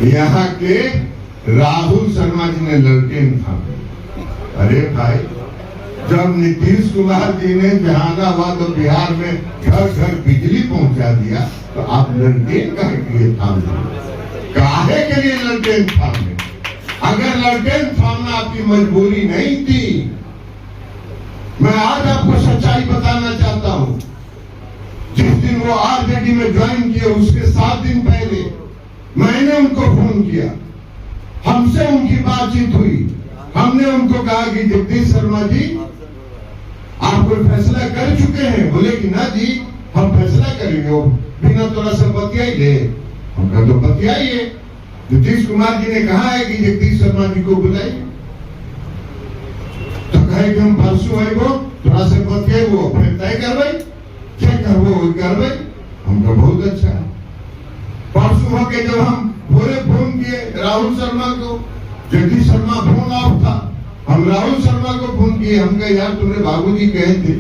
यहाँ के राहुल शर्मा जी ने ललटेन थामे। अरे भाई, जब नीतीश कुमार जी ने जहानाबाद और बिहार में घर घर बिजली पहुंचा दिया, तो आप ललटेन काहे के लिए थामे? काहे के लिए ललटेन थामे? अगर ललटेन थामना आपकी मजबूरी नहीं थी, मैं आज आपको सच्चाई बताना चाहता हूं। जिस दिन वो आरजेडी में ज्वाइन किए, उसके 7 दिन पहले मैंने उनको फोन किया, हमसे उनकी बातचीत हुई। हमने उनको कहा कि जगदीश शर्मा जी, आप कोई फैसला कर चुके हैं? बोले कि ना जी, हम फैसला करेंगे, वो बिना थोड़ा सा बतियाइए। हमका तो बतियाइए। नीतीश कुमार जी ने कहा है कि जगदीश शर्मा जी को बुलाइए, तो कहे कि हम परसों आएगो, थोड़ा सा बतियाए, वो फिर तय करवाई, क्या करवो करवाई। हमका बहुत अच्छा है। परसों होके जब हम पूरे फोन किए राहुल शर्मा को, जगदीश शर्मा फोन ऑफ था, हम राहुल शर्मा को फोन किए। हम कहे यार, तुम्हारे बाबूजी कहे थे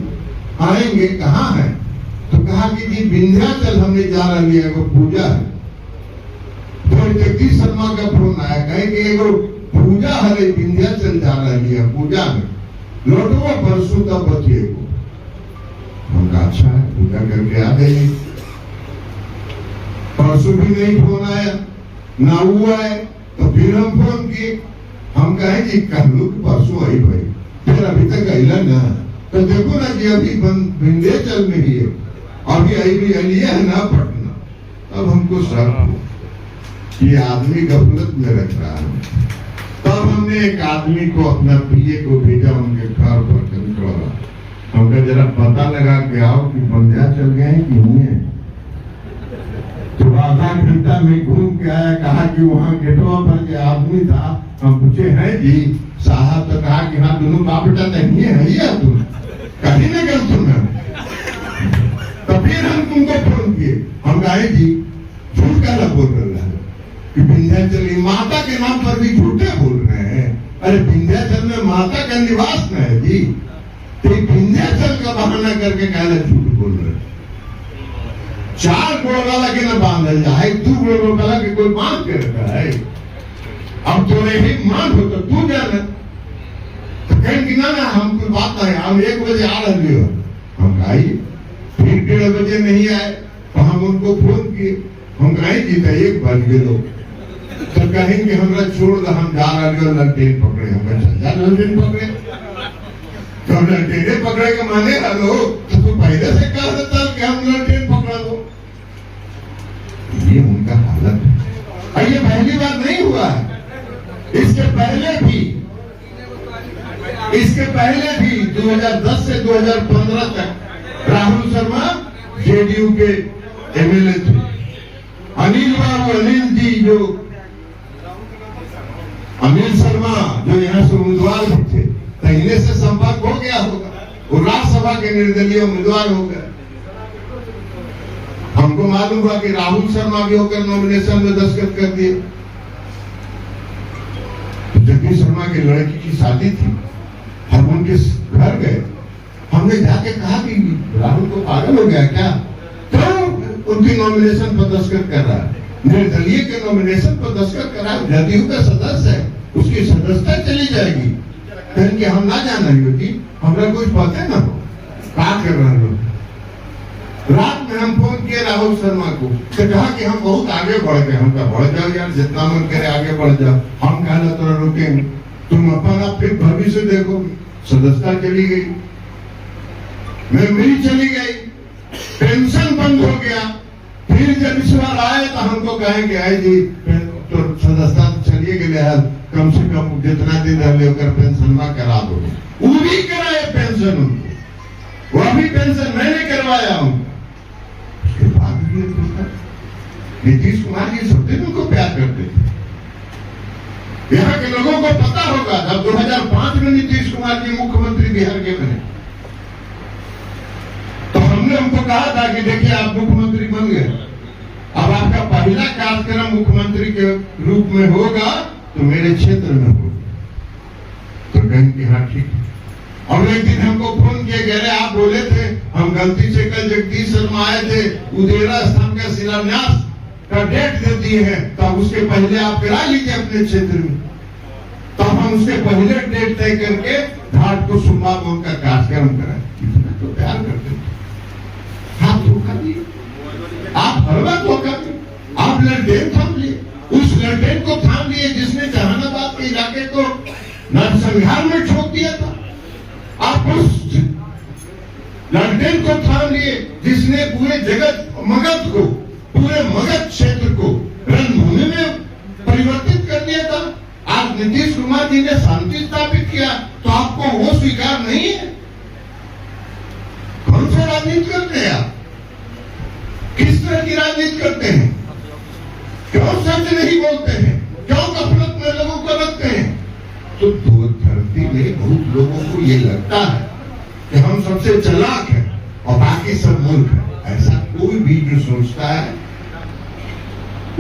आएंगे, कहाँ है? तो कहा कि जी विंध्याचल हमने जा रही है, वो पूजा है। तो जगदीश शर्मा का फोन आया, कहे कि एगो पूजा है, विंध्याचल जा रही है, पूजा में लौटो परसों तब बचिएगो। हमका अच्छा है, पूजा करके आ जाइए। परसों भी नहीं फोन आया, ना हुआ है। तो फिर हम फोन किए, हम कहे कि कल परसों आई भाई, फिर अभी तक आइला ना। तो देखो ना जी, अभी विंध्याचल में ही है, अभी आई है ना पटना। तब हमको शक हो ये आदमी गफलत में रख रहा है। तब हमने एक आदमी को, अपना पीए को भेजा उनके घर पर कंट्रोल। हमका जरा पता लगा के आओ कि विंध्याचल गए कि नहीं। तो आधा घंटा में घूम के आया, कहा कि वहाँ गेटवा पर जो आदमी था, हम पूछे हैं जी साहब, तो कहा कि हाँ दोनों बाप बेटा नहीं है या तुम कहीं न गल तुम। तो फिर हम तुमको फोन किए, हम कहे जी झूठ का बोल रहा है कि विंध्याचल माता के नाम पर भी झूठे बोल रहे हैं। अरे विंध्याचल में माता का निवास न है जी, तो विंध्याचल का बहाना करके कहना झूठ बोल रहे हैं। 4 गोड़ वाला के न बांधल जाए, 2 गोड़ वाला के कोई बांध के रखा है। अब तोरे ही मान हो तो तू जाना। तो कहें कि ना हम कोई बात नहीं, हम 1 बजे आ रहे हो। हम आइए, फिर 1:30 बजे नहीं आए, तो हम उनको फोन किए। हम कहे जी 1 बज गए लोग, तो कहेंगे हमरा छोड़ दो, हम जा रहे हो, ललटेन पकड़े। हम चल जा, ललटेन पकड़े। तो ललटेने पकड़े के माने हलो, तो तू पहले से कह देता कि हम ललटेन पकड़ा दो। ये उनका हालत है। ये पहली बार नहीं हुआ है, इसके पहले भी 2010 से 2015 तक राहुल शर्मा जेडीयू के एमएलए थे। अनिल बाबू, अनिल जी, जो अनिल शर्मा जो यहाँ से उम्मीदवार भी थे, पहले से संपर्क हो गया होगा, वो राज्यसभा के निर्दलीय उम्मीदवार हो गए। हमको मालूम हुआ कि राहुल शर्मा भी होकर नॉमिनेशन में दस्तखत कर दिए। जगदीश शर्मा की लड़की की शादी थी, हम उनके घर गए। हमने जाके कहा कि राहुल को पागल हो गया क्या, तो उनकी नॉमिनेशन पर दस्तखत कर रहा है, निर्दलीय के नॉमिनेशन पर दस्तखत कर रहा है। जदयू का सदस्य है, उसकी सदस्यता चली जाएगी। कहें कि हम ना जाना होगी, हमरा कुछ पता ना हो क्या कर रहे हो। रात में हम फोन किए राहुल शर्मा को, तो कहा कि हम बहुत आगे बढ़ गए। हम कहा बढ़ जाओ यार, जितना मन करे आगे बढ़ जाओ, हम कहना तो रुकेंगे। तुम अपना फिर भविष्य देखो। सदस्यता चली गई, मेरी चली गई, पेंशन बंद हो गया। फिर जब इस बार आए तो हमको कहेंगे आए जी तो सदस्यता चलिए गए, कम से कम जितना दिन रह लेकर पेंशन करा दो। वो भी कराए पेंशन उनको, वो भी पेंशन मैंने करवाया हूँ। उसके बाद भी नीतीश कुमार जी सबसे उनको प्यार करते थे। यहाँ के लोगों को पता होगा, जब 2005 में नीतीश कुमार जी मुख्यमंत्री बिहार के बने, तो हमने उनको कहा था कि देखिए आप मुख्यमंत्री बन गए, अब आपका पहला कार्यक्रम मुख्यमंत्री के रूप में होगा तो मेरे क्षेत्र में होगा। तो कहें कि हाँ ठीक है। और एक दिन हमको फोन किया, कह रहे आप बोले थे, हम गलती से कल जगदीश शर्मा आए थे, उदेरा स्थान का शिलान्यास का डेट दे दिए हैं, तब उसके पहले आप करा लीजिए अपने क्षेत्र में। तब हम उसके पहले डेट तय करके घाट को सुम्मा बोन का कार्यक्रम कराएं। इतना तो प्यार करते थे। आप धोखा दिए, आप हर वक्त धोखा दिए। आप ललटेन थाम लिए, उस ललटेन को थाम लिए जिसने जहानाबाद के इलाके को नरसंहार में ठोक दिया था। आप उस ललटेन को थाम लिए जिसने पूरे पूरे मगध क्षेत्र को रणभूमि में परिवर्तित कर दिया था। आज नीतीश कुमार जी ने शांति स्थापित किया तो आपको वो स्वीकार नहीं है? कौन सा राजनीति करते हैं आप? किस तरह की राजनीति करते हैं? क्यों सच नहीं बोलते हैं? क्यों गफलत में लोगों को रखते हैं? तो धरती में बहुत लोगों को ये लगता है कि हम सबसे चालाक हैं और बाकी सब मूर्ख है। ऐसा कोई भी जो सोचता है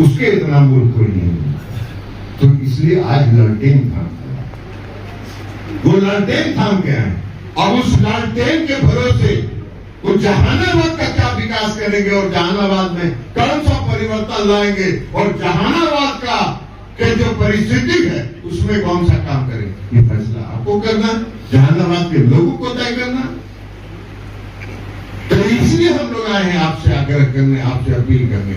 उसके इतना मूर्ख कोई नहीं है। तो इसलिए आज लालटेन थाम, वो लालटेन थाम के आए और उस लालटेन के भरोसे वो जहानाबाद का क्या विकास करेंगे और जहानाबाद में कौन सा परिवर्तन लाएंगे और जहानाबाद का के जो परिस्थिति है उसमें कौन सा काम करेंगे, ये फैसला आपको करना, जहानाबाद के लोगों को तय करना। तो इसलिए हम लोग आए हैं आपसे आग्रह करने, आपसे अपील करने।